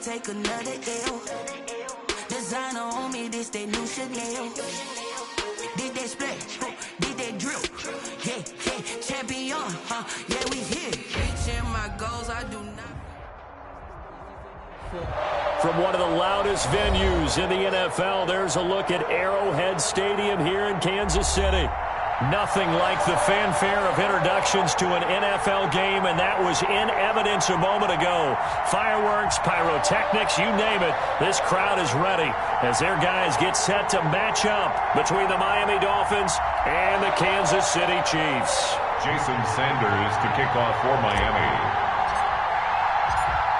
take another L. Designer on me, this they new Chanel. Did they splash? Did they drill? Yeah, yeah, champion, yeah, we here. Reaching my goals, I do not. From one of the loudest venues in the NFL, there's a look at Arrowhead Stadium here in Kansas City. Nothing like the fanfare of introductions to an NFL game, and that was in evidence a moment ago. Fireworks, pyrotechnics, you name it. This crowd is ready as their guys get set to match up between the Miami Dolphins and the Kansas City Chiefs. Jason Sanders to kick off for Miami.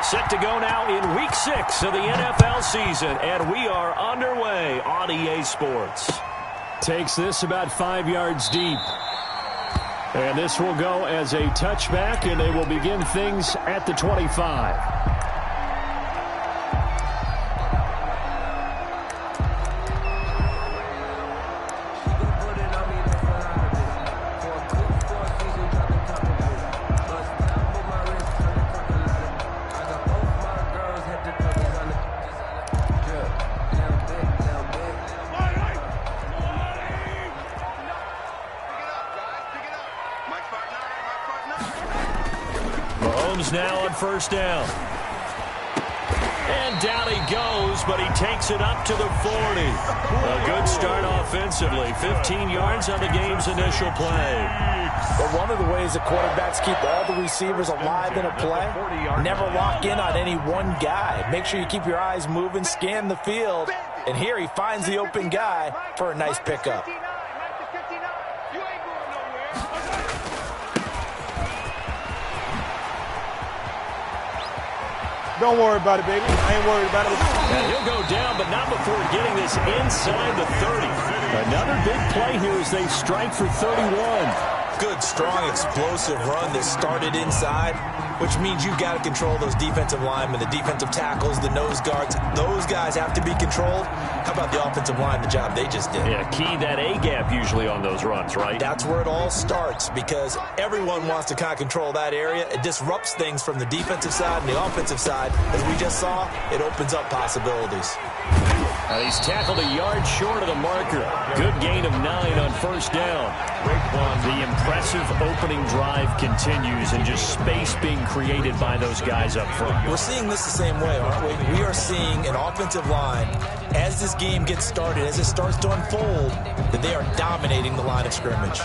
Set to go now in Week 6 of the NFL season, and we are underway on EA Sports. Takes this about 5 yards deep. And this will go as a touchback, and they will begin things at the 25. Now on first down. And down he goes, but he takes it up to the 40. A good start offensively. 15 yards on the game's initial play. But one of the ways that quarterbacks keep all the receivers alive in a play, never lock in on any one guy. Make sure you keep your eyes moving, scan the field, and here he finds the open guy for a nice pickup. Don't worry about it, baby. I ain't worried about it. And he'll go down, but not before getting this inside the 30. Another big play here as they strike for 31. Good, strong, explosive run that started inside, which means you've got to control those defensive linemen, the defensive tackles, the nose guards. Those guys have to be controlled. How about the offensive line, the job they just did? Yeah, key that A-gap usually on those runs, right? That's where it all starts because everyone wants to kind of control that area. It disrupts things from the defensive side and the offensive side. As we just saw, it opens up possibilities. He's tackled a yard short of the marker. Good gain of 9 on first down. The impressive opening drive continues and just space being created by those guys up front. We're seeing this the same way, aren't we? We are seeing an offensive line, as this game gets started, as it starts to unfold, that they are dominating the line of scrimmage.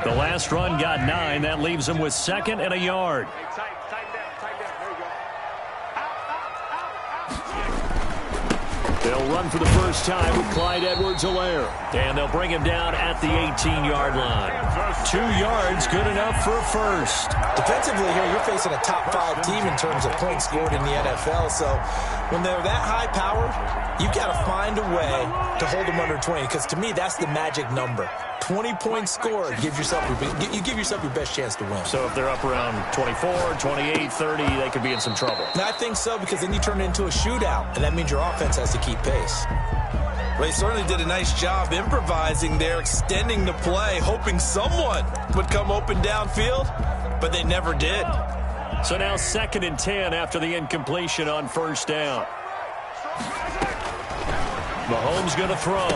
The last run got 9. That leaves them with 2nd and a yard. They'll run for the first time with Clyde Edwards-Helaire. And they'll bring him down at the 18-yard line. 2 yards, good enough for a first. Defensively here, you're facing a top-5 team in terms of points scored in the NFL. So when they're that high-powered, you've got to find a way to hold them under 20. Because to me, that's the magic number. 20 points scored, you give yourself your best chance to win. So if they're up around 24, 28, 30, they could be in some trouble. And I think so, because then you turn it into a shootout, and that means your offense has to keep pace. Well, they certainly did a nice job improvising there, extending the play, hoping someone would come open downfield, but they never did. So now 2nd and 10 after the incompletion on first down. Mahomes going to throw.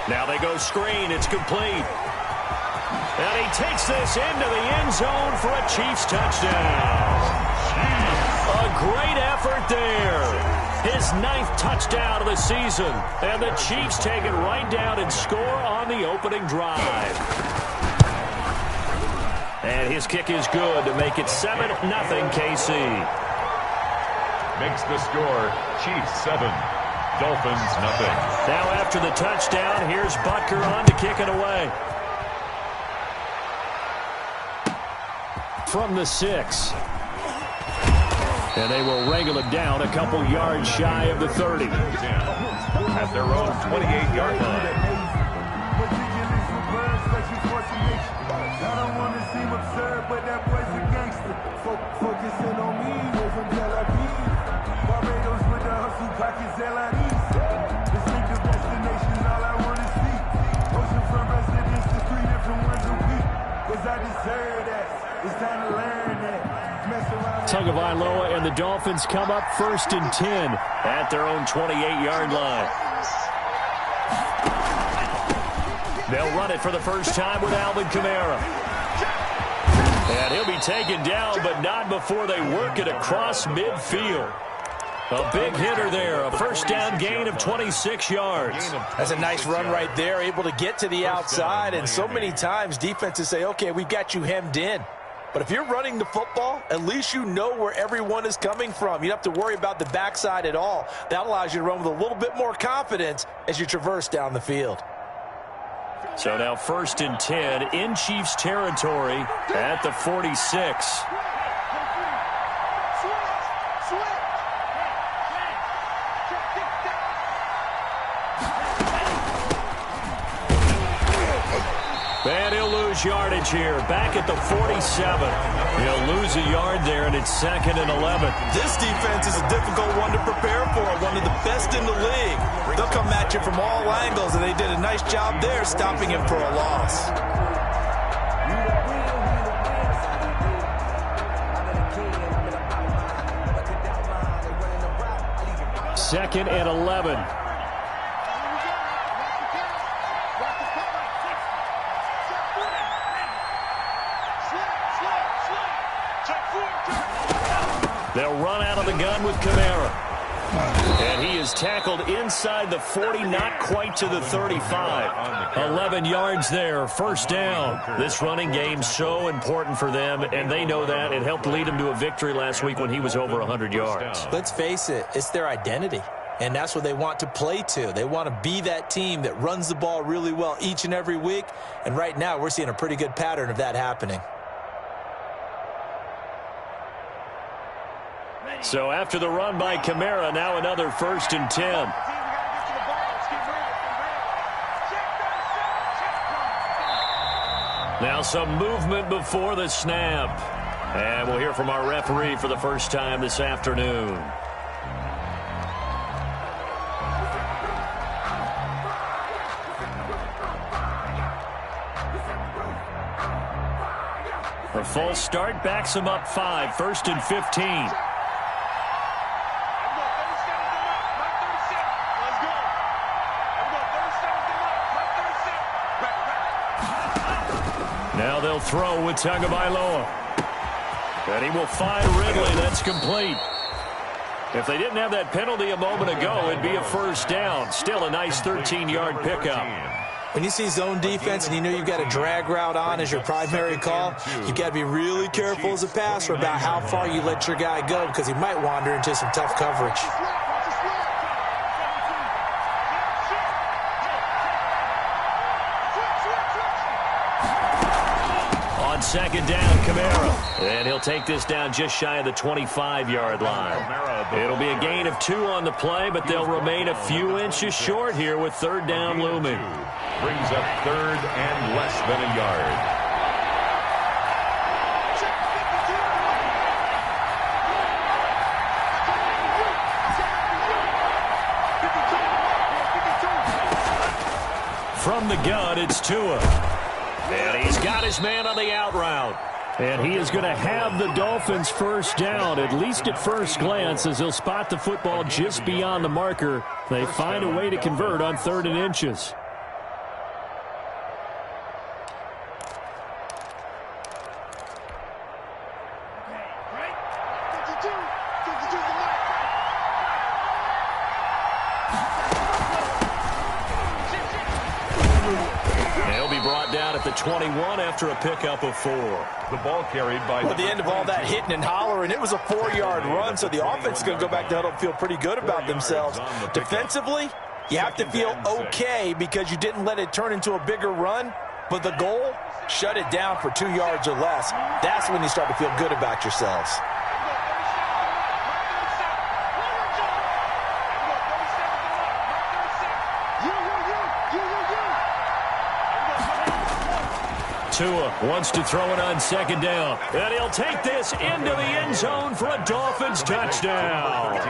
Now they go screen. It's complete. And he takes this into the end zone for a Chiefs touchdown. A great effort there. His 9th touchdown of the season. And the Chiefs take it right down and score on the opening drive. And his kick is good to make it 7-0 KC. Makes the score Chiefs 7. Dolphins, nothing. Now after the touchdown, here's Butker on to kick it away. From the 6. And they will wrangle it down a couple yards shy of the 30. At their own 28-yard line. I don't want to seem absurd, but that boy's a gangster. Focusing on me, we're from Tel Aviv. Barbados with the hustle, pockets LIDs. Distinctive destinations, all I want to see. Oceanfront residence to 3 different ones a week. Cause I deserve that. It's time to learn that. Mess around. Tagovailoa and the Dolphins come up 1st and 10 at their own 28-yard line. They'll run it for the first time with Alvin Kamara. And he'll be taken down, but not before they work it across midfield. A big hitter there, a first down gain of 26 yards. That's a nice run right there, able to get to the outside. And so many times defenses say, okay, we've got you hemmed in. But if you're running the football, at least you know where everyone is coming from. You don't have to worry about the backside at all. That allows you to run with a little bit more confidence as you traverse down the field. So now 1st and 10 in Chiefs territory at the 46. And he'll lose yardage here, back at the 47. He'll lose a yard there, and it's 2nd and 11. This defense is a difficult one to prepare for, one of the best in the league. They'll come at you from all angles, and they did a nice job there stopping him for a loss. Second and 11. They'll run out of the gun with Kamara. And he is tackled inside the 40, not quite to the 35. 11 yards there, first down. This running game so important for them, and they know that. It helped lead them to a victory last week when he was over 100 yards. Let's face it, it's their identity. And that's what they want to play to. They want to be that team that runs the ball really well each and every week. And right now, we're seeing a pretty good pattern of that happening. So after the run by Kamara, now another 1st and 10. Now some movement before the snap. And we'll hear from our referee for the first time this afternoon. A false start backs him up 5, 1st and 15. Now they'll throw with Tagovailoa. And he will find Ridley. That's complete. If they didn't have that penalty a moment ago, it'd be a first down. Still a nice 13-yard pickup. When you see zone defense and you know you've got a drag route on as your primary call, you've got to be really careful as a passer about how far you let your guy go because he might wander into some tough coverage. On second down, Kamara. And he'll take this down just shy of the 25-yard line. It'll be a gain of 2 on the play, but they'll remain a few inches short here with third down looming. Brings up 3rd and less than a yard. From the gun, it's Tua. And he's got his man on the out route. And he is going to have the Dolphins first down, at least at first glance, as he'll spot the football just beyond the marker. They find a way to convert on 3rd and inches. At the 21 after a pickup of 4. The ball carried by... At the end of all that hitting and hollering, it was a 4-yard run, so the offense is going to go back to huddle and feel pretty good about themselves. Defensively, you have to feel okay because you didn't let it turn into a bigger run, but the goal, shut it down for 2 yards or less. That's when you start to feel good about yourselves. Tua wants to throw it on second down. And he'll take this into the end zone for a Dolphins touchdown.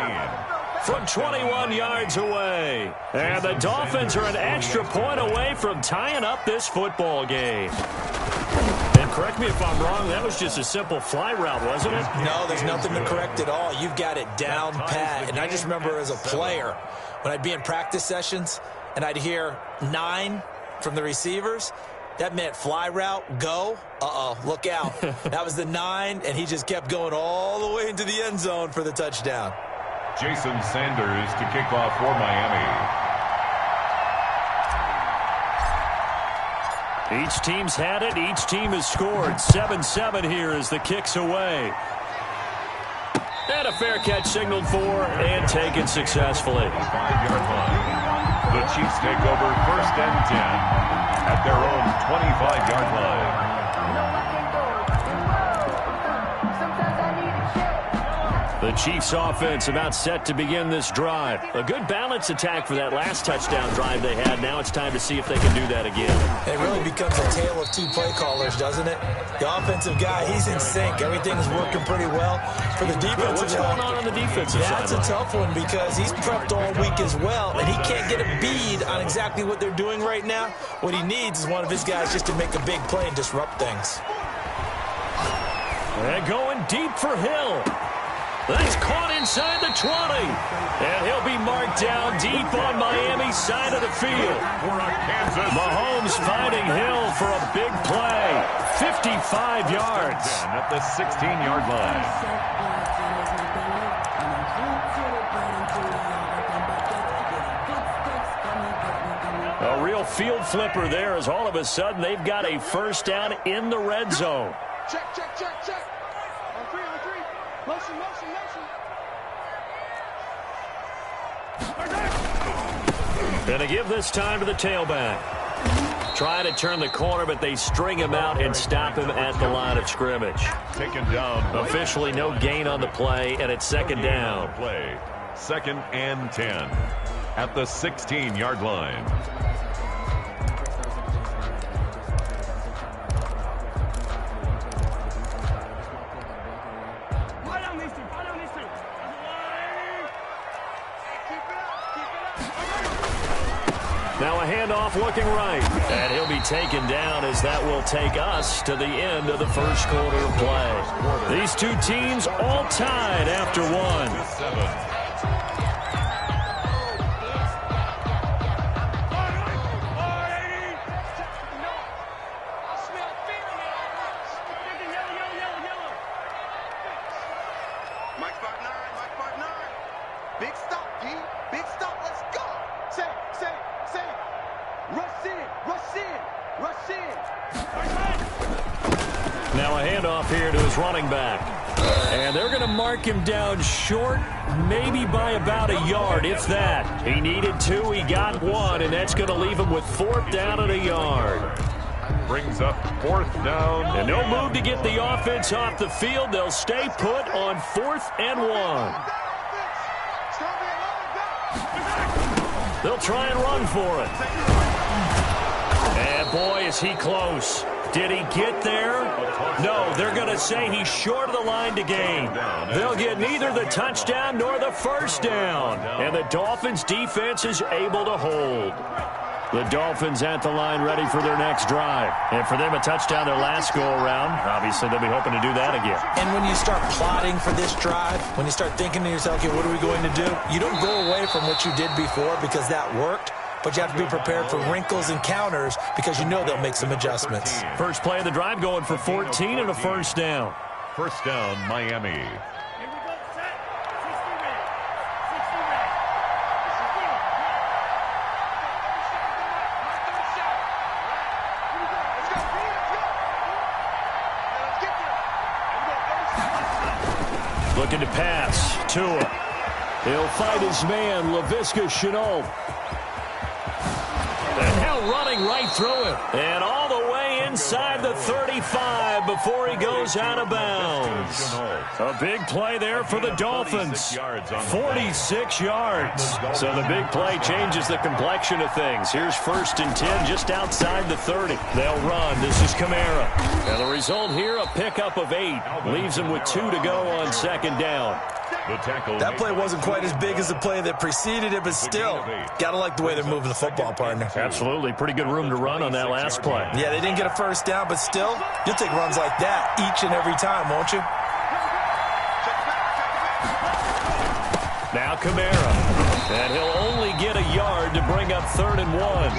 From 21 yards away. And the Dolphins are an extra point away from tying up this football game. And correct me if I'm wrong, that was just a simple fly route, wasn't it? No, there's nothing to correct at all. You've got it down pat. And I just remember as a player, when I'd be in practice sessions and I'd hear 9 from the receivers, that meant fly route, go. Uh-oh, look out. That was the 9, and he just kept going all the way into the end zone for the touchdown. Jason Sanders to kick off for Miami. Each team's had it. Each team has scored. 7-7 here as the kick's away. And a fair catch signaled for and taken successfully. 5-yard line. The Chiefs take over 1st and 10 at their own 25-yard line. The Chiefs offense about set to begin this drive. A good balance attack for that last touchdown drive they had. Now it's time to see if they can do that again. It really becomes a tale of 2 play callers, doesn't it? The offensive guy, he's in sync. Everything's working pretty well. For the defensive What's going on the defensive side? That's a tough one because he's prepped all week as well, and he can't get a bead on exactly what they're doing right now. What he needs is one of his guys just to make a big play and disrupt things. And going deep for Hill. That's caught inside the 20. And he'll be marked down deep on Miami's side of the field. Mahomes finding Hill for a big play. 55 yards. At the 16-yard line. A real field flipper there as all of a sudden they've got a first down in the red zone. Check. On 3. Motion. Gonna give this time to the tailback. Trying to turn the corner, but they string him out and stop him at the line of scrimmage. Taken down. Officially no gain on the play, and it's 2nd down. Play. 2nd and 10 at the 16-yard line. Now a handoff looking right. And he'll be taken down as that will take us to the end of the first quarter of play. These two teams all tied after 1. Now a handoff here to his running back. And they're going to mark him down short, maybe by about a yard, if that. He needed 2, he got 1, and that's going to leave him with 4th down and a yard. Brings up 4th down. And no move to get the offense off the field. They'll stay put on 4th and 1. They'll try and run for it. And boy, is he close. Did he get there? No, they're going to say he's short of the line to gain. They'll get neither the touchdown nor the first down. And the Dolphins defense is able to hold. The Dolphins at the line ready for their next drive. And for them, a touchdown their last go-around. Obviously, they'll be hoping to do that again. And when you start plotting for this drive, when you start thinking to yourself, okay, what are we going to do? You don't go away from what you did before because that worked. But you have to be prepared for wrinkles and counters because you know they'll make some adjustments. First play of the drive going for 14 and a first down. First down, Miami. Looking to pass. Tua. He'll fight his man, Laviska Shenault. And now running right through it. And all the way inside the 35 before he goes out of bounds. A big play there for the Dolphins. 46 yards. So the big play changes the complexion of things. Here's 1st and 10 just outside the 30. They'll run. This is Kamara. And the result here, a pickup of 8. Leaves them with 2 to go on 2nd down. The tackle. That play wasn't quite as big as the play that preceded it, but still, got to like the way they're moving the football, partner. Absolutely. Pretty good room to run on that last play. Yeah, they didn't get a first down, but still, you'll take runs like that each and every time, won't you? Now Kamara. And he'll only get a yard to bring up 3rd and 1.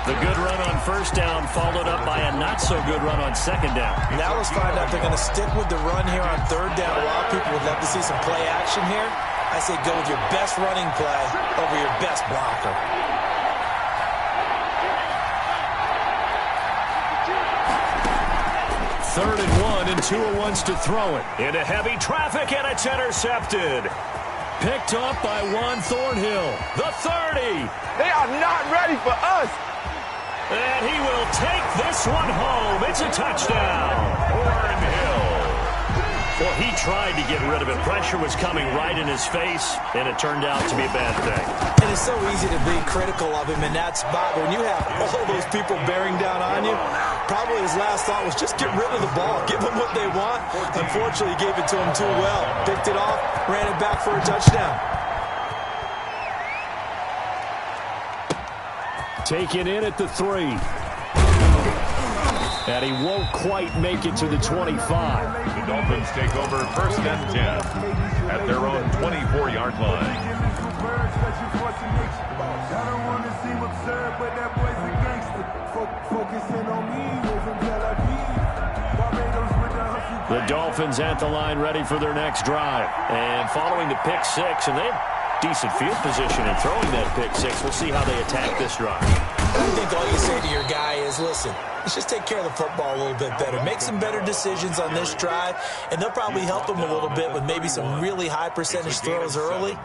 The good run on first down followed up by a not-so-good run on 2nd down. Now let's find out if they're going to stick with the run here on 3rd down. A lot of people would love to see some play action here. I say go with your best running play over your best blocker. Third and 1, and Tua wants to throw it. Into heavy traffic, and it's intercepted. Picked up by Juan Thornhill. The 30. They are not ready for us. And he will take this one home. It's a touchdown. Thornhill. Well, he tried to get rid of it. Pressure was coming right in his face, and it turned out to be a bad thing. And it's so easy to be critical of him in that spot. When you have all those people bearing down on you, probably his last thought was just get rid of the ball. Give them what they want. Unfortunately, he gave it to him too well. Picked it off, ran it back for a touchdown. Taken in at the 3. And he won't quite make it to the 25. The Dolphins take over 1st and 10 at their own 24-yard line. The Dolphins at the line ready for their next drive. And following the pick 6, and they have decent field position in throwing that pick 6. We'll see how they attack this drive. I think all you say to your guy is, listen, let's just take care of the football a little bit better. Make some better decisions on this drive, and they'll probably help him a little bit with maybe some really high percentage throws early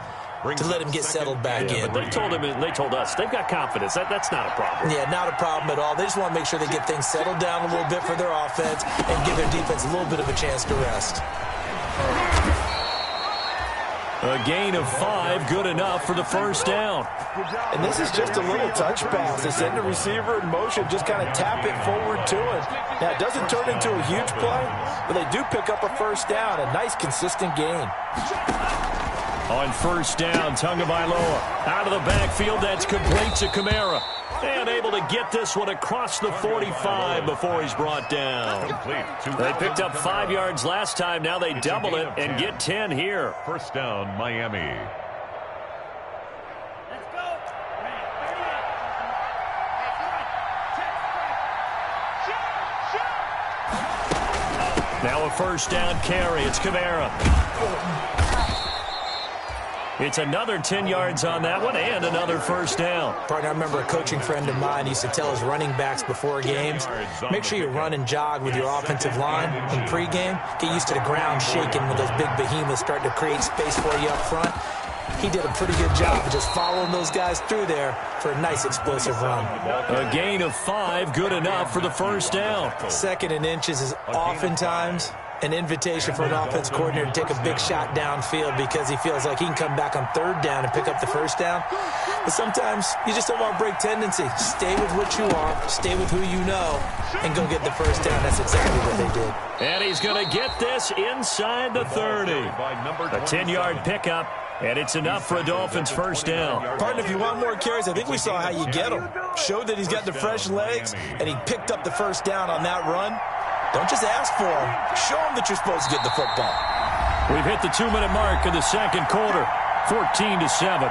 to let him get settled back in. But they told us they've got confidence. That's not a problem. Yeah, not a problem at all. They just want to make sure they get things settled down a little bit for their offense and give their defense a little bit of a chance to rest. A gain of 5, good enough for the first down. And this is just a little touch pass. They send the receiver in motion, just kind of tap it forward to him. Now, it doesn't turn into a huge play, but they do pick up a first down, a nice, consistent gain. On first down, Tagovailoa out of the backfield. That's complete to Kamara. And able to get this one across the 45 before he's brought down. They picked up 5 yards last time. Now they double it and get 10 here. First down, Miami. Let's go. Now a first down carry. It's Kamara. It's another 10 yards on that one and another first down. Partner, I remember a coaching friend of mine used to tell his running backs before games, make sure you run and jog with your offensive line in pregame. Get used to the ground shaking when those big behemoths start to create space for you up front. He did a pretty good job of just following those guys through there for a nice explosive run. A gain of 5, good enough for the first down. 2nd and inches is oftentimes an invitation for an offense coordinator to take a big shot downfield because he feels like he can come back on 3rd down and pick up the first down. But sometimes you just don't want to break tendency. Stay with what you are, stay with who you know, and go get the first down. That's exactly what they did. And he's going to get this inside the 30. A 10-yard pickup, and it's enough for a Dolphins first down. Partner, if you want more carries, I think we saw how you get him. Showed that he's got the fresh legs, and he picked up the first down on that run. Don't just ask for him. Show him that you're supposed to get the football. We've hit the 2-minute mark of the second quarter, 14-7.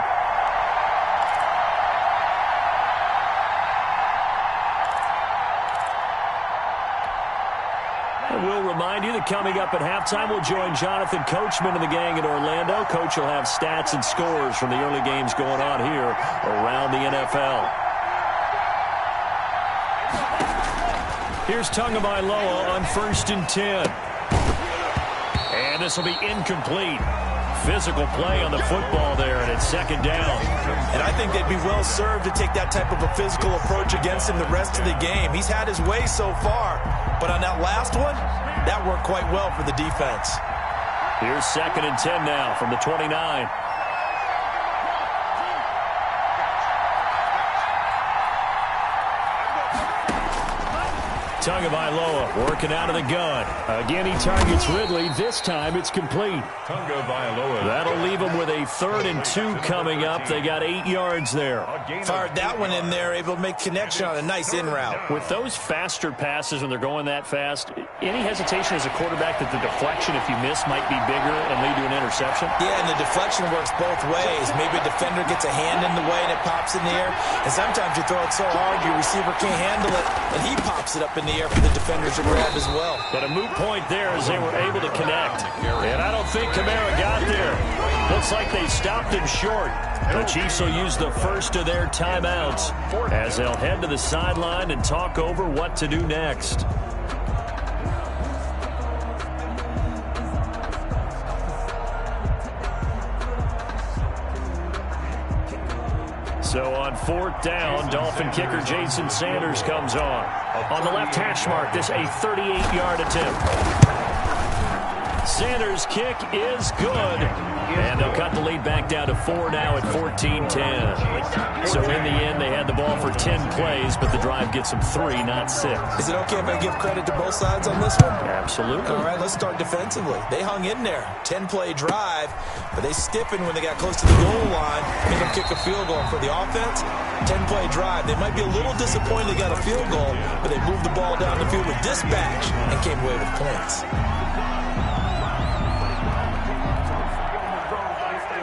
And we'll remind you that coming up at halftime, we'll join Jonathan Coachman and the gang in Orlando. Coach will have stats and scores from the early games going on here around the NFL. Here's Tagovailoa on 1st and 10. And this will be incomplete. Physical play on the football there, and it's 2nd down. And I think they'd be well served to take that type of a physical approach against him the rest of the game. He's had his way so far, but on that last one, that worked quite well for the defense. Here's 2nd and 10 now from the 29. Tagovailoa working out of the gun. Again, he targets Ridley. This time it's complete. Tagovailoa. That'll leave him with a 3rd and 2 coming up. They got 8 yards there. Fired that one in there, able to make connection on a nice in route. With those faster passes when they're going that fast, any hesitation as a quarterback that the deflection, if you miss, might be bigger and lead to an interception? Yeah, and the deflection works both ways. Maybe a defender gets a hand in the way and it pops in the air. And sometimes you throw it so hard your receiver can't handle it, and he pops it up in the air for the defenders to grab as well. But a moot point there as they were able to connect. And I don't think Kamara got there. Looks like they stopped him short. The Chiefs will use the first of their timeouts as they'll head to the sideline and talk over what to do next. So on 4th down, Dolphin kicker Jason Sanders comes on. On the left hash mark, this a 38-yard attempt. Sanders' kick is good. And they'll cut the lead back down to 4 now at 14-10. So in the end, they had the ball for 10 plays, but the drive gets them 3, not 6. Is it okay if I give credit to both sides on this one? Absolutely. All right, let's start defensively. They hung in there. 10-play drive, but they stiffened when they got close to the goal line, made them kick a field goal. For the offense, 10-play drive. They might be a little disappointed they got a field goal, but they moved the ball down the field with dispatch and came away with points.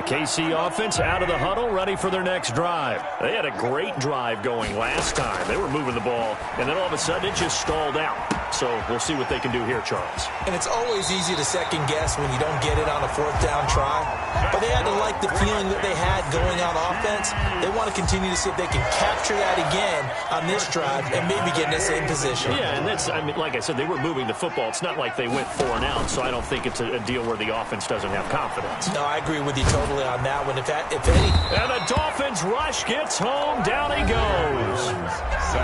KC offense out of the huddle, ready for their next drive. They had a great drive going last time. They were moving the ball, and then all of a sudden it just stalled out. So we'll see what they can do here, Charles. And it's always easy to second guess when you don't get it on a 4th down try. But they had to like the feeling that they had going on offense. They want to continue to see if they can capture that again on this drive and maybe get in the same position. Yeah, and that's, I mean, like I said, they were moving the football. It's not like they went 4 and out, so I don't think it's a deal where the offense doesn't have confidence. No, I agree with you totally on that one. If any. And the Dolphins rush gets home. Down he goes.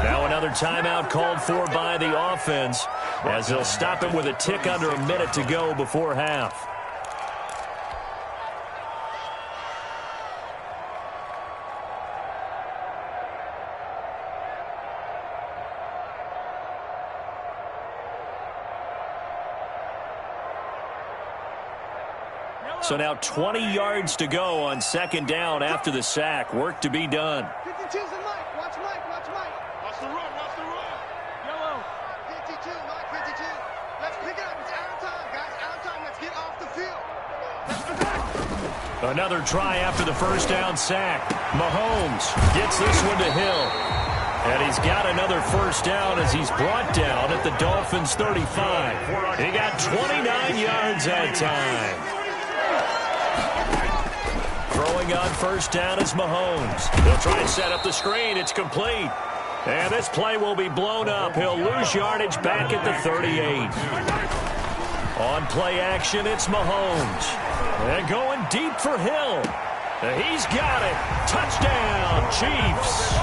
Now another timeout called for by the offense as they'll stop him with a tick under a minute to go before half. So now 20 yards to go on 2nd down after the sack. Work to be done. 52's and Mike. Watch Mike. Watch Mike. Watch the run. Watch the run. Yellow. 52. Mike 52. Let's pick it up. It's out of time, guys. Out of time. Let's get off the field. Let's attack. Another try after the 1st down sack. Mahomes gets this one to Hill. And he's got another 1st down as he's brought down at the Dolphins' 35. He got 29 yards that time. Throwing on 1st down is Mahomes. He'll try and set up the screen. It's complete. And this play will be blown up. He'll lose yardage back at the 38. On play action, it's Mahomes. And going deep for Hill. He's got it. Touchdown, Chiefs.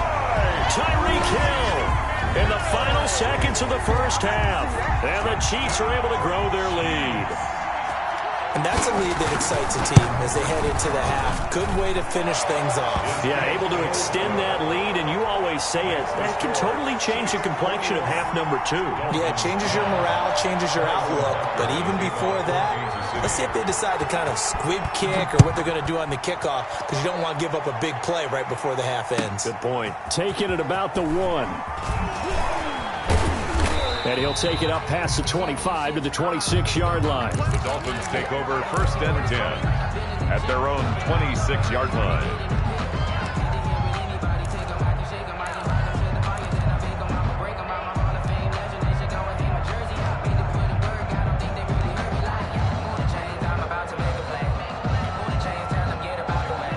Tyreek Hill in the final seconds of the 1st half. And the Chiefs are able to grow their lead. And that's a lead that excites a team as they head into the half. Good way to finish things off. Yeah, able to extend that lead, and you always say it, that can totally change the complexion of half number 2. Yeah, it changes your morale, changes your outlook. But even before that, let's see if they decide to kind of squib kick or what they're going to do on the kickoff, because you don't want to give up a big play right before the half ends. Good point. Take it at about the 1. And he'll take it up past the 25 to the 26-yard line. The Dolphins take over 1st and 10 at their own 26-yard line.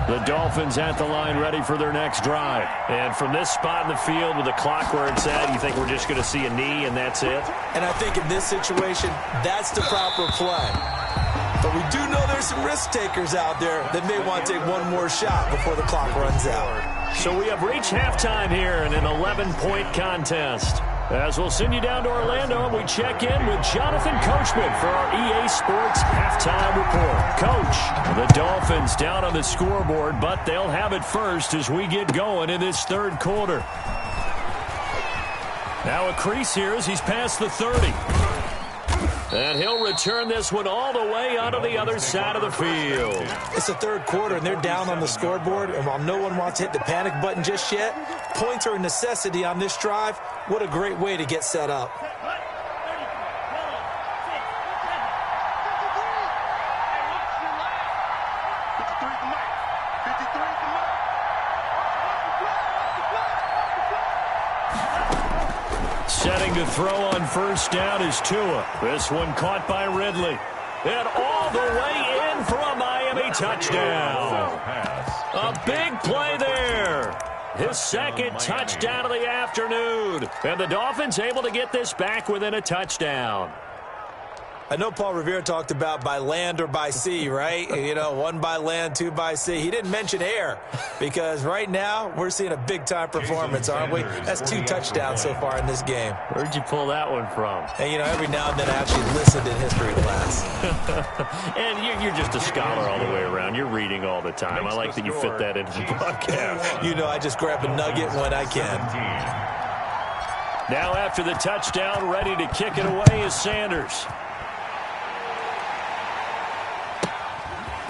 The Dolphins at the line ready for their next drive. And from this spot in the field with the clock where it's at, you think we're just going to see a knee and that's it? And I think in this situation, that's the proper play. But we do know there's some risk takers out there that may want to take one more shot before the clock runs out. So we have reached halftime here in an 11-point contest. As we'll send you down to Orlando, and we check in with Jonathan Coachman for our EA Sports Halftime Report. Coach, the Dolphins down on the scoreboard, but they'll have it first as we get going in this 3rd quarter. Now a crease here as he's past the 30. And he'll return this one all the way onto the other side of the field. It's the third quarter, and they're down on the scoreboard. And while no one wants to hit the panic button just yet, points are a necessity on this drive. What a great way to get set up. Setting to throw on first down is Tua. This one caught by Ridley. And all the way in for a Miami touchdown. A big play there. His second touchdown of the afternoon. And the Dolphins able to get this back within a touchdown. I know Paul Revere talked about by land or by sea, right? You know, one by land, two by sea. He didn't mention air because right now we're seeing a big-time performance, aren't we? That's 2 touchdowns so far in this game. Where'd you pull that one from? And, you know, every now and then I actually listened in history class. And you're just a scholar all the way around. You're reading all the time. I like that you fit that into the broadcast. You know, I just grab a nugget when I can. Now after the touchdown, ready to kick it away is Sanders.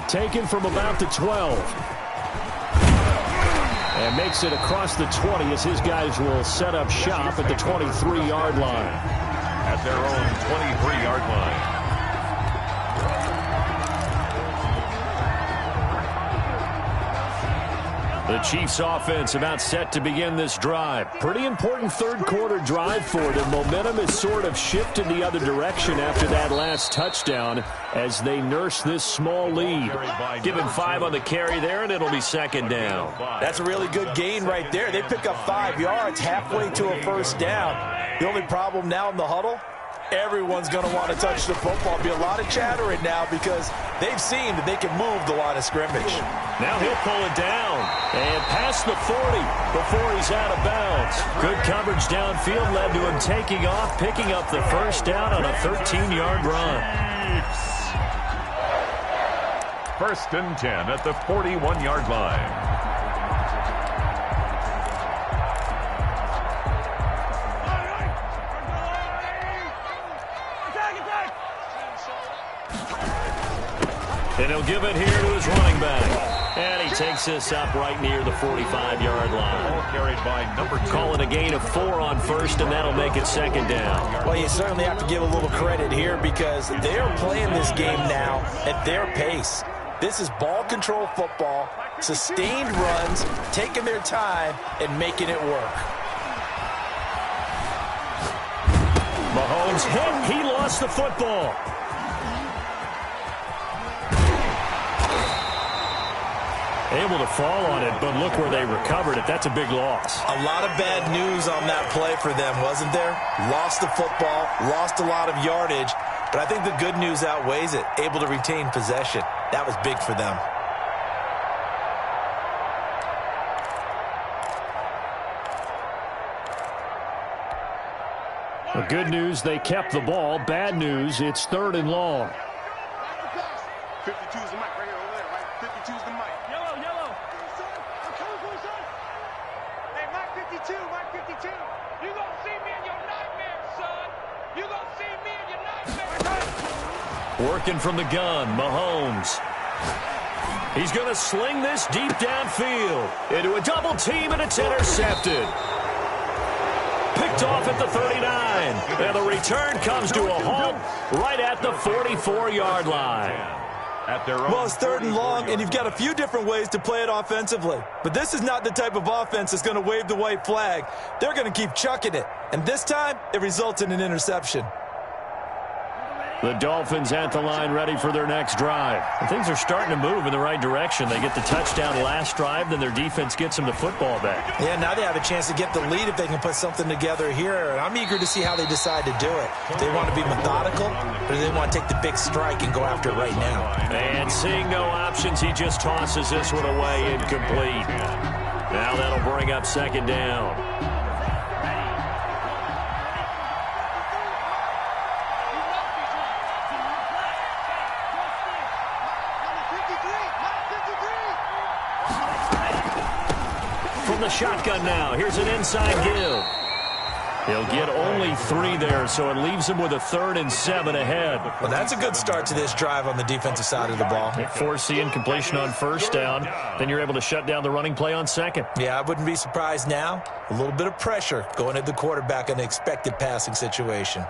Taken from about the 12. And makes it across the 20 as his guys will set up shop at the 23-yard line. At their own 23-yard line. The Chiefs offense about set to begin this drive. Pretty important third quarter drive for them. Momentum has sort of shifted the other direction after that last touchdown as they nurse this small lead. Give him 5 on the carry there, and it'll be second down. That's a really good gain right there. They pick up 5 yards halfway to a first down. The only problem now in the huddle, everyone's going to want to touch the football. There'll be a lot of chattering now because they've seen that they can move the line of scrimmage. Now he'll pull it down and past the 40 before he's out of bounds. Good coverage downfield led to him taking off, picking up the first down on a 13-yard run. First and 10 at the 41-yard line. And he'll give it here to his running back. And he takes this up right near the 45-yard line. Carried by number 2. Call it a gain of 4 on first, and that'll make it second down. Well, you certainly have to give a little credit here because they're playing this game now at their pace. This is ball control football, sustained runs, taking their time, and making it work. Mahomes hit. He lost the football. Able to fall on it, but look where they recovered it. That's a big loss. A lot of bad news on that play for them, wasn't there? Lost the football, lost a lot of yardage, but I think the good news outweighs it. Able to retain possession. That was big for them. The good news, they kept the ball. Bad news, it's 3rd and long. 52's the mic right here over there, right? 52's the mic. Yellow, yellow. I'm coming for you, son. Hey, Mike 52, Mike 52. You gonna see me in your nightmares, son. You gonna see me in your nightmares. Working from the gun, Mahomes. He's going to sling this deep downfield into a double team, and it's intercepted. Picked off at the 39. And the return comes to a halt right at the 44-yard line. Well, it's 3rd and long, and you've got a few different ways to play it offensively. But this is not the type of offense that's going to wave the white flag. They're going to keep chucking it. And this time, it results in an interception. The Dolphins at the line ready for their next drive. And things are starting to move in the right direction. They get the touchdown last drive, then their defense gets them the football back. Yeah, now they have a chance to get the lead if they can put something together here. And I'm eager to see how they decide to do it. Do they want to be methodical, or do they want to take the big strike and go after it right now? And seeing no options, he just tosses this one away incomplete. Now that'll bring up second down. From the shotgun now, here's an inside give. He'll get only 3 there, so it leaves him with a 3rd and 7 ahead. Well, that's a good start to this drive on the defensive side of the ball. Force the incompletion on 1st down. Then you're able to shut down the running play on 2nd. Yeah, I wouldn't be surprised now. A little bit of pressure going at the quarterback in an expected passing situation.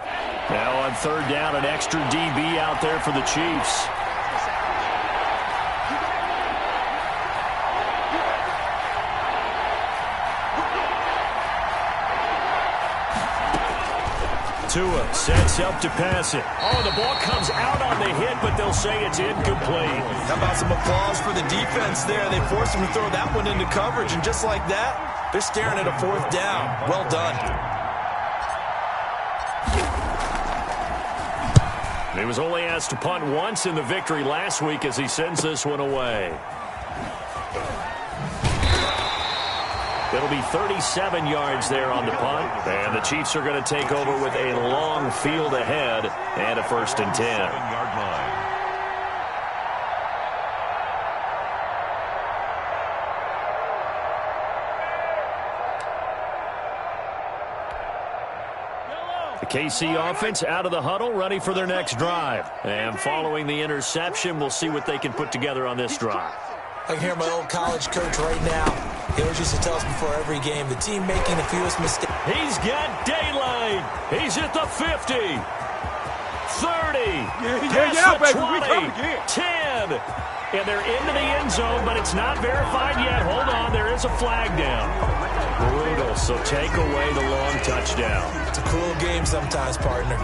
Now on 3rd down, an extra DB out there for the Chiefs. Tua sets up to pass it. Oh, the ball comes out on the hit, but they'll say it's incomplete. How about some applause for the defense there? They forced him to throw that one into coverage, and just like that, they're staring at a 4th down. Well done. He was only asked to punt once in the victory last week as he sends this one away. It'll be 37 yards there on the punt. And the Chiefs are going to take over with a long field ahead and a 1st and 10. 7-yard line. The KC offense out of the huddle, ready for their next drive. And following the interception, we'll see what they can put together on this drive. I can hear my old college coach right now. He always used to tell us before every game, the team making the fewest mistakes. He's got daylight. He's at the 50. 30. Yeah, baby. 20, We come again. 10. And they're into the end zone, but it's not verified yet. Hold on. There is a flag down. Brutal. So take away the long touchdown. It's a cruel game sometimes, partner.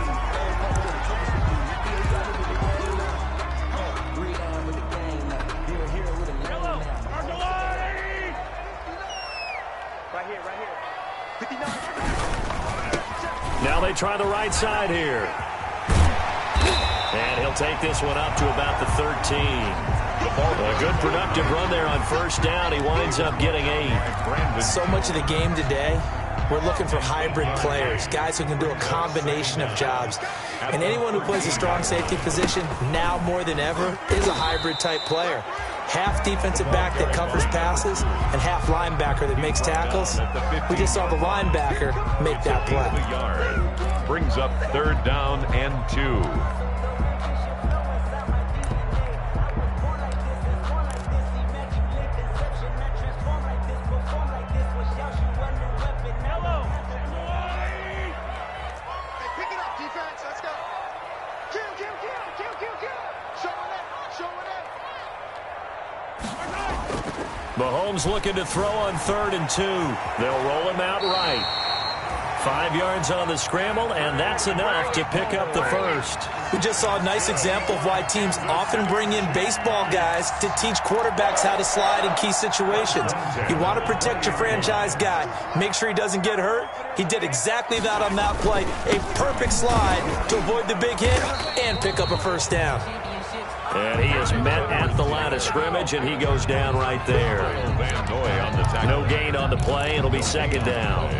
Now they try the right side here. And he'll take this one up to about the 13. A good productive run there on 1st down. He winds up getting 8. So much of the game today, we're looking for hybrid players, guys who can do a combination of jobs. And anyone who plays a strong safety position, now more than ever, is a hybrid type player. Half defensive back that covers passes and half linebacker that makes tackles. We just saw the linebacker make that play. Brings up 3rd down and 2. Mahomes looking to throw on 3rd and 2. They'll roll him out right. 5 yards on the scramble, and that's enough to pick up the 1st. We just saw a nice example of why teams often bring in baseball guys to teach quarterbacks how to slide in key situations. You want to protect your franchise guy. Make sure he doesn't get hurt. He did exactly that on that play. A perfect slide to avoid the big hit and pick up a 1st down. And he is met at the line of scrimmage, and he goes down right there. No gain on the play. It'll be 2nd down.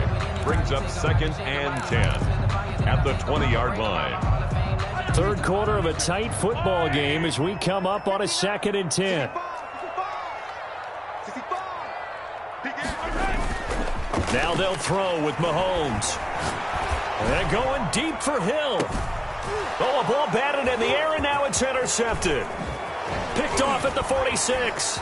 Brings up 2nd and 10 at the 20-yard line. 3rd quarter of a tight football game as we come up on a 2nd and 10. Now they'll throw with Mahomes. And going deep for Hill. Oh, a ball batted in the air, and now it's intercepted. Picked off at the 46.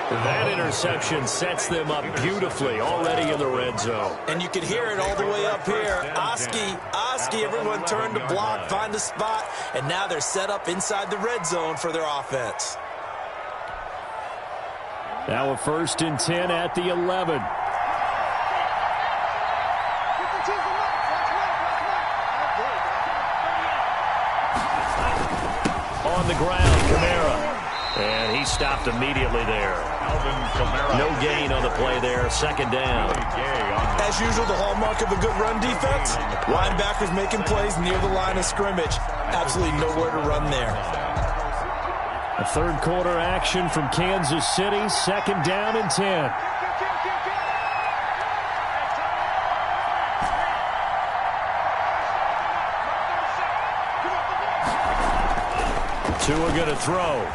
That interception sets them up beautifully already in the red zone. And you can hear it all the way up here. Oski, everyone turned to block, find a spot, and now they're set up inside the red zone for their offense. Now a 1st and 10 at the 11. On the ground, Kamara. And he stopped immediately there. No gain on the play there. 2nd down. As usual, the hallmark of a good run defense, linebackers making plays near the line of scrimmage. Absolutely nowhere to run there. A 3rd quarter action from Kansas City. 2nd down and 10. Tua going to throw.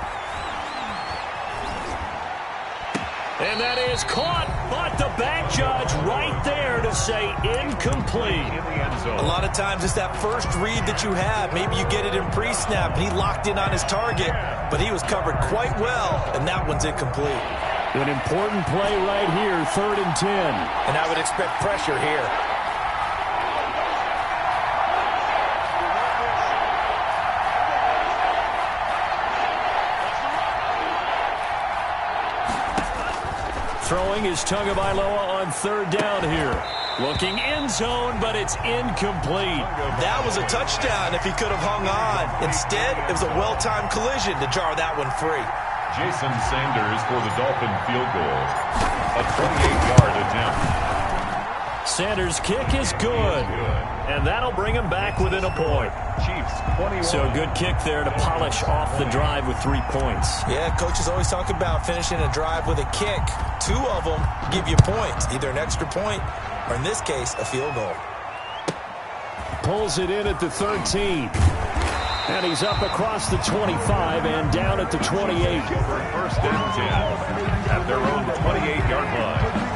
And that is caught, but the back judge right there to say incomplete. In the end zone. A lot of times it's that first read that you have. Maybe you get it in pre-snap, and he locked in on his target, but he was covered quite well, and that one's incomplete. An important play right here, 3rd and 10. And I would expect pressure here. Throwing is Tagovailoa on 3rd down here. Looking end zone, but it's incomplete. That was a touchdown if he could have hung on. Instead, it was a well-timed collision to jar that one free. Jason Sanders for the Dolphin field goal. A 28-yard attempt. Sanders' kick is good. And that'll bring him back within a point. Chiefs 21. So a good kick there to polish off the drive with 3 points. Yeah, coaches always talk about finishing a drive with a kick. 2 of them give you points, either an extra point or, in this case, a field goal. Pulls it in at the 13. And he's up across the 25 and down at the 28. 1st and 10 at their own 28-yard line.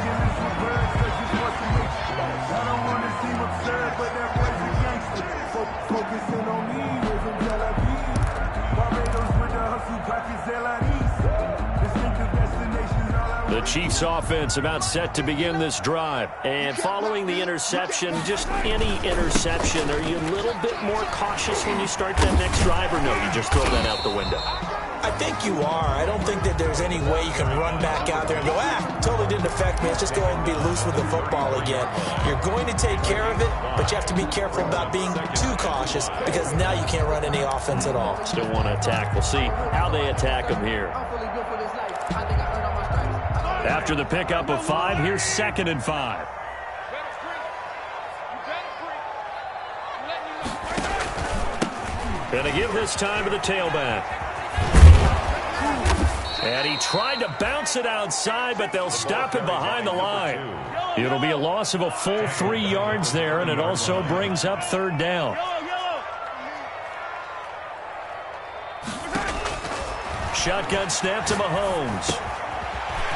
The Chiefs offense about set to begin this drive. And following the interception, just any interception, are you a little bit more cautious when you start that next drive, or no, you just throw that out the window? I think you are. I don't think that there's any way you can run back out there and go, totally didn't affect me. Let's just go ahead and be loose with the football again. You're going to take care of it, but you have to be careful about being too cautious because now you can't run any offense at all. Still want to attack. We'll see how they attack them here. After the pickup of 5, here's 2nd and 5. Gonna give this time to the tailback. And he tried to bounce it outside, but they'll stop it behind the line. It'll be a loss of a full 3 yards there, and it also brings up 3rd down. Shotgun snap to Mahomes.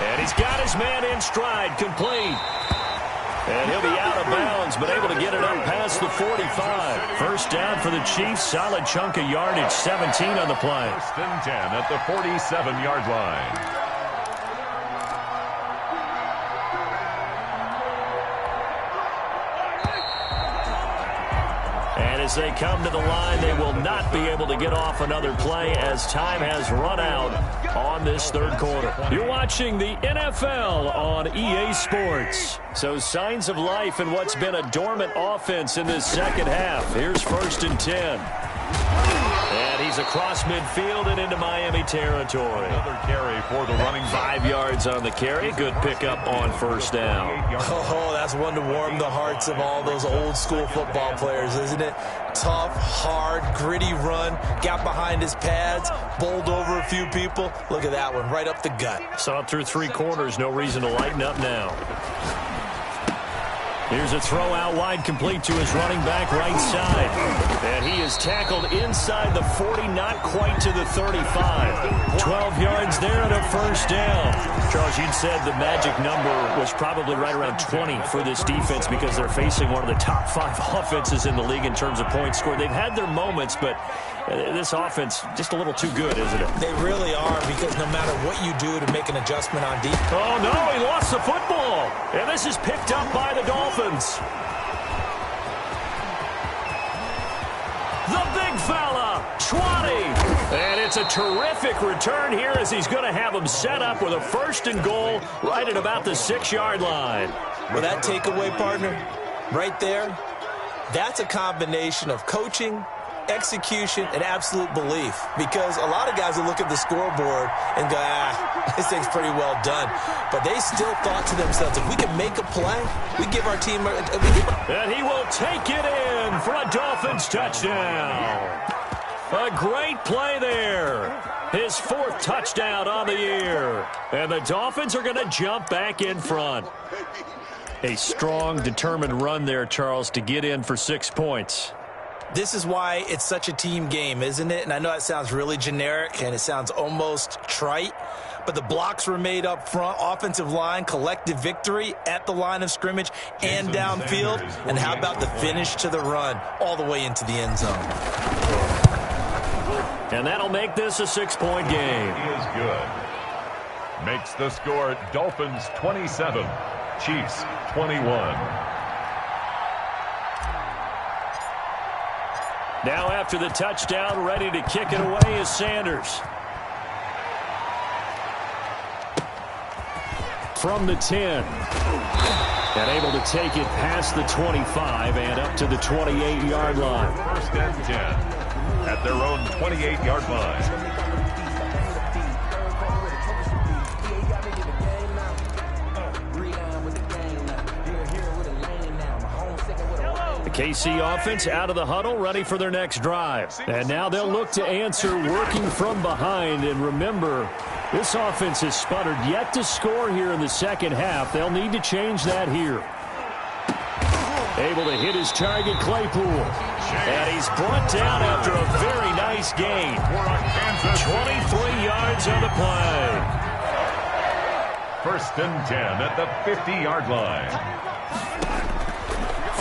And he's got his man in stride, complete. And he'll be out of bounds, but able to get it up past the 45. 1st down for the Chiefs. Solid chunk of yardage, 17 on the play. 1st and 10 at the 47-yard line. And as they come to the line, they will not be able to get off another play as time has run out on this 3rd quarter. You're watching the NFL on EA Sports. So signs of life in what's been a dormant offense in this 2nd half. Here's 1st and 10. And he's across midfield and into Miami territory. Another carry for the running back. 5 yards on the carry. Good pickup on 1st down. Oh, that's one to warm the hearts of all those old school football players, isn't it? Tough, hard, gritty run. Got behind his pads, bowled over a few people. Look at that one, right up the gut. Saw it through 3 quarters. No reason to lighten up now. Here's a throw out wide, complete to his running back right side. And he is tackled inside the 40, not quite to the 35. 12 yards there and a 1st down. Charles, you'd said the magic number was probably right around 20 for this defense because they're facing one of the top 5 offenses in the league in terms of points scored. They've had their moments, but this offense just a little too good, isn't it? They really are, because no matter what you do to make an adjustment on defense. Oh, no, he lost the football. And this is picked up by the Dolphins. The big fella, 20. And it's a terrific return here as he's going to have him set up with a 1st and goal right at about the 6-yard line. Well, that takeaway, partner, right there, that's a combination of coaching, execution, and absolute belief. Because a lot of guys will look at the scoreboard and go, this thing's pretty well done. But they still thought to themselves, if we can make a play, we give our team and he will take it in for a Dolphins touchdown. A great play there. His 4th touchdown on the year. And the Dolphins are going to jump back in front. A strong, determined run there, Charles, to get in for 6 points. This is why it's such a team game, isn't it? And I know it sounds really generic and it sounds almost trite, but the blocks were made up front. Offensive line, collective victory at the line of scrimmage and downfield. And how about the finish to the run all the way into the end zone? And that'll make this a 6-point game. He is good. Makes the score Dolphins 27, Chiefs 21. Now after the touchdown, ready to kick it away is Sanders. From the 10. And able to take it past the 25 and up to the 28-yard line. First and 10 at their own 28-yard line. KC offense out of the huddle, ready for their next drive. And now they'll look to answer working from behind. And remember, this offense has sputtered yet to score here in the second half. They'll need to change that here. Able to hit his target, Claypool. And he's brought down after a very nice gain. 23 yards on the play. First and 10 at the 50-yard line.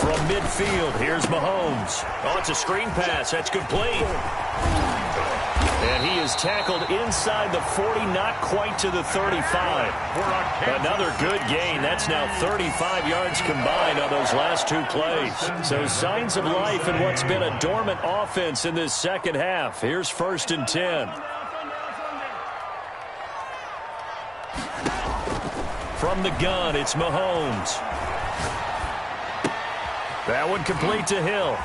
From midfield, here's Mahomes. Oh, it's a screen pass. That's complete. And he is tackled inside the 40, not quite to the 35. Another good gain. That's now 35 yards combined on those last two plays. So signs of life in what's been a dormant offense in this second half. Here's first and 10. From the gun, it's Mahomes. That one complete to Hill.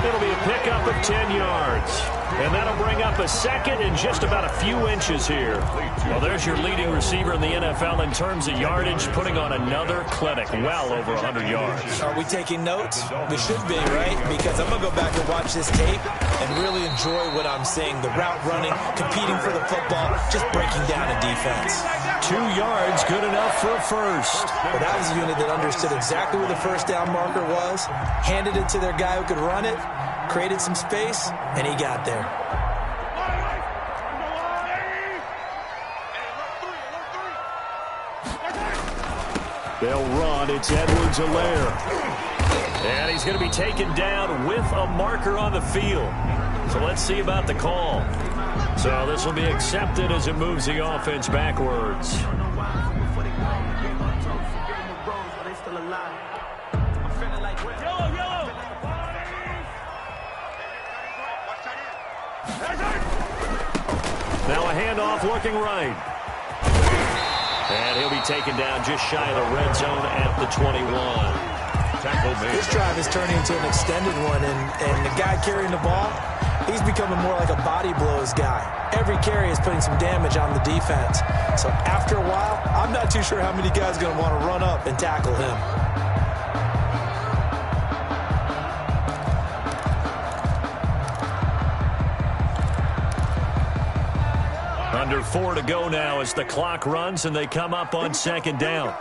It'll be a pickup of 10 yards. And that'll bring up a second and just about a few inches here. Well, there's your leading receiver in the NFL in terms of yardage, putting on another clinic, well over 100 yards. Are we taking notes? We should be, right? Because I'm going to go back and watch this tape and really enjoy what I'm seeing. The route running, competing for the football, just breaking down a defense. 2 yards, good enough for a first. But that was a unit that understood exactly where the first down marker was, handed it to their guy who could run it, created some space, and he got there. They'll run. It's Edwards-Helaire. And he's going to be taken down with a marker on the field. So let's see about the call. So this will be accepted as it moves the offense backwards. Now a handoff looking right. And he'll be taken down just shy of the red zone at the 21. This drive is turning into an extended one, and the guy carrying the ball, he's becoming more like a body blows guy. Every carry is putting some damage on the defense. So after a while, I'm not too sure how many guys are going to want to run up and tackle him. Under 4 to go now as the clock runs and they come up on second down.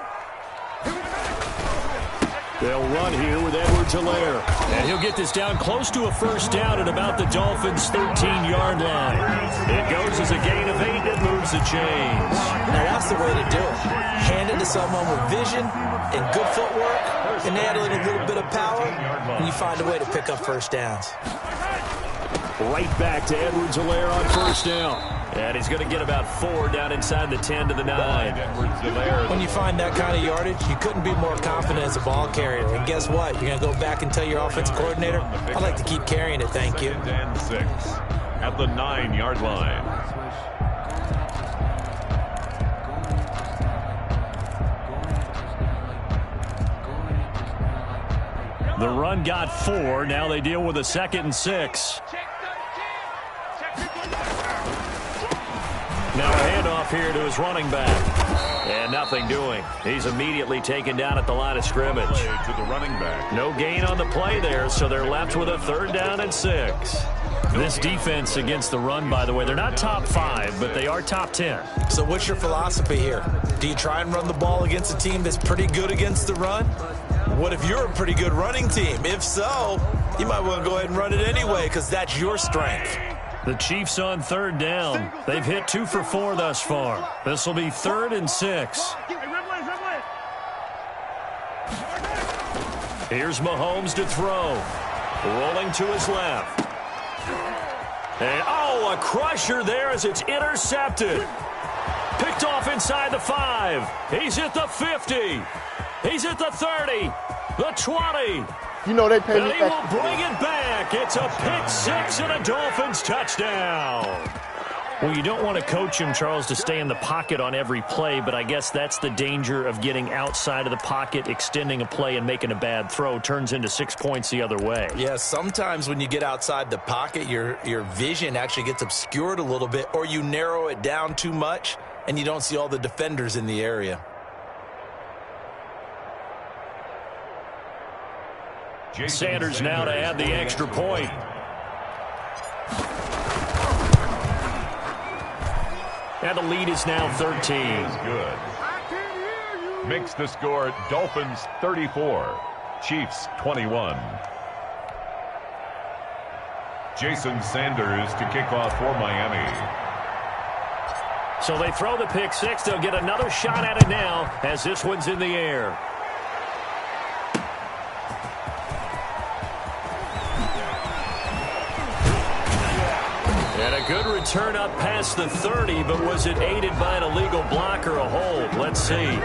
They'll run here with Edwards-Helaire. And he'll get this down close to a first down at about the Dolphins' 13-yard line. It goes as a gain of 8 that moves the chains. Now that's the way to do it. Hand it to someone with vision and good footwork, and add a little bit of power, and you find a way to pick up first downs. Right back to Edwards-Helaire on first down. And he's going to get about 4 down inside the 10 to the 9. When you find that kind of yardage, you couldn't be more confident as a ball carrier. And guess what? You're going to go back and tell your offensive coordinator, I'd like to keep carrying it, thank you. And 6 at the 9-yard line. The run got 4. Now they deal with a 2nd and 6. Now a handoff here to his running back. And nothing doing. He's immediately taken down at the line of scrimmage. To the running back. No gain on the play there, so they're left with a 3rd down and 6. This defense against the run, by the way, they're not top 5, but they are top 10. So what's your philosophy here? Do you try and run the ball against a team that's pretty good against the run? What if you're a pretty good running team? If so, you might want to go ahead and run it anyway because that's your strength. The Chiefs on third down. They've hit 2 for 4 thus far. This will be 3rd and 6. Here's Mahomes to throw. Rolling to his left. And, a crusher there as it's intercepted. Picked off inside the 5. He's at the 50. He's at the 30. The 20. You know they pay and me he will bring it back. It's a pick 6 and a Dolphins touchdown. Well, you don't want to coach him, Charles, to stay in the pocket on every play, but I guess that's the danger of getting outside of the pocket, extending a play, and making a bad throw. Turns into 6 points the other way. Yeah, sometimes when you get outside the pocket, your vision actually gets obscured a little bit, or you narrow it down too much, and you don't see all the defenders in the area. Sanders now to add the extra point. And the lead is now 13. Good. Makes the score Dolphins 34, Chiefs 21. Jason Sanders to kick off for Miami. So they throw the pick 6. They'll get another shot at it now as this one's in the air. And a good return up past the 30, but was it aided by an illegal block or a hold? Let's see.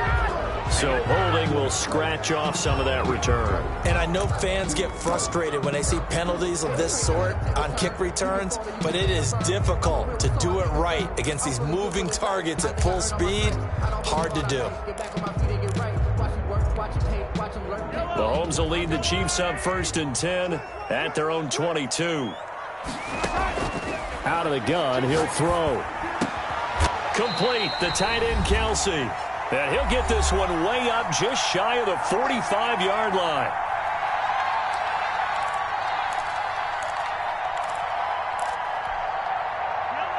So holding will scratch off some of that return. And I know fans get frustrated when they see penalties of this sort on kick returns, but it is difficult to do it right against these moving targets at full speed. Hard to do. Mahomes will lead the Chiefs up 1st and 10 at their own 22. Out of the gun, he'll throw. Complete, the tight end Kelsey. And he'll get this one way up just shy of the 45-yard line.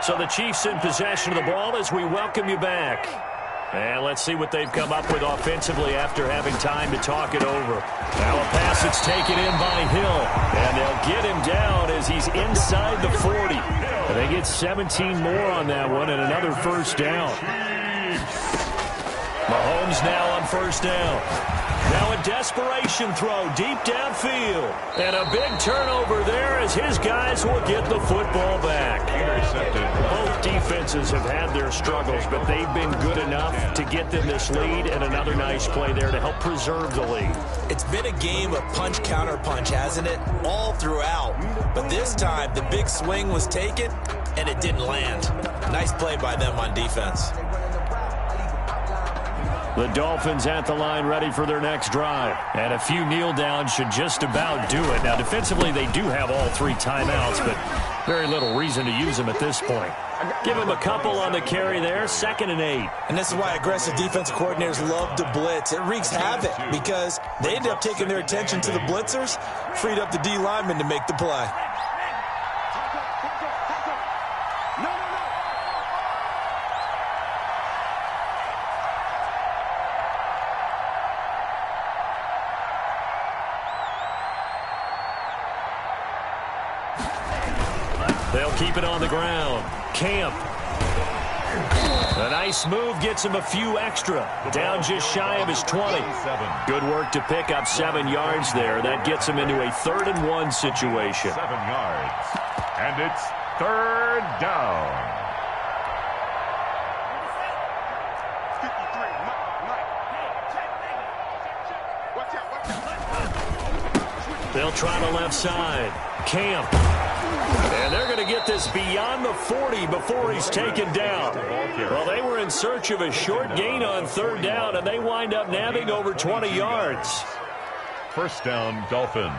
So the Chiefs in possession of the ball as we welcome you back. And let's see what they've come up with offensively after having time to talk it over. Now a pass that's taken in by Hill. And they'll get him down as he's inside the 40. And they get 17 more on that one and another first down. Mahomes now on first down. Now a desperation throw deep downfield. And a big turnover there as his guys will get the football back. Intercepted. Both defenses have had their struggles, but they've been good enough to get them this lead, and another nice play there to help preserve the lead. It's been a game of punch-counter-punch, hasn't it? All throughout. But this time, the big swing was taken, and it didn't land. Nice play by them on defense. The Dolphins at the line ready for their next drive. And a few kneel downs should just about do it. Now, defensively, they do have all 3 timeouts, but very little reason to use them at this point. Give them a couple on the carry there, 2nd and 8. And this is why aggressive defensive coordinators love to blitz. It wreaks havoc because they end up taking their attention to the blitzers, freed up the D lineman to make the play. They'll keep it on the ground. Camp. A nice move gets him a few extra. Down just shy of his 20. Good work to pick up 7 yards there. That gets him into a 3rd and 1 situation. 7 yards. And it's 3rd down. They'll try the left side. Camp. And they're going to get this beyond the 40 before he's taken down. Well, they were in search of a short gain on 3rd down, and they wind up nabbing over 20 yards. First down, Dolphins.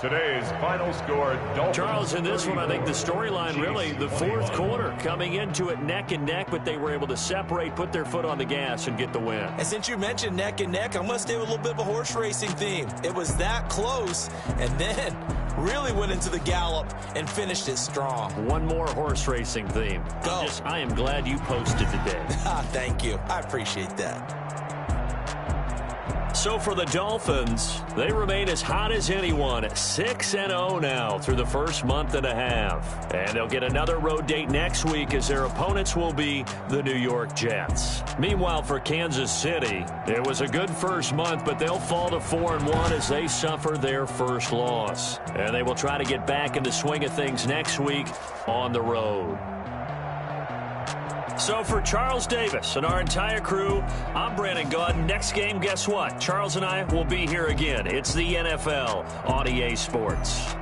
Today's final score, Dolphins. Charles, in this one, I think the storyline really, the 4th quarter, coming into it neck and neck, but they were able to separate, put their foot on the gas, and get the win. And since you mentioned neck and neck, I'm going to stay with a little bit of a horse racing theme. It was that close, and then really went into the gallop and finished it strong. One more horse racing theme. Go. I am glad you posted today. Thank you. I appreciate that. So for the Dolphins, they remain as hot as anyone, 6-0 now through the first month and a half. And they'll get another road date next week as their opponents will be the New York Jets. Meanwhile, for Kansas City, it was a good first month, but they'll fall to 4-1 as they suffer their first loss. And they will try to get back in the swing of things next week on the road. So for Charles Davis and our entire crew, I'm Brandon Gaudin. Next game, guess what? Charles and I will be here again. It's the NFL on EA Sports.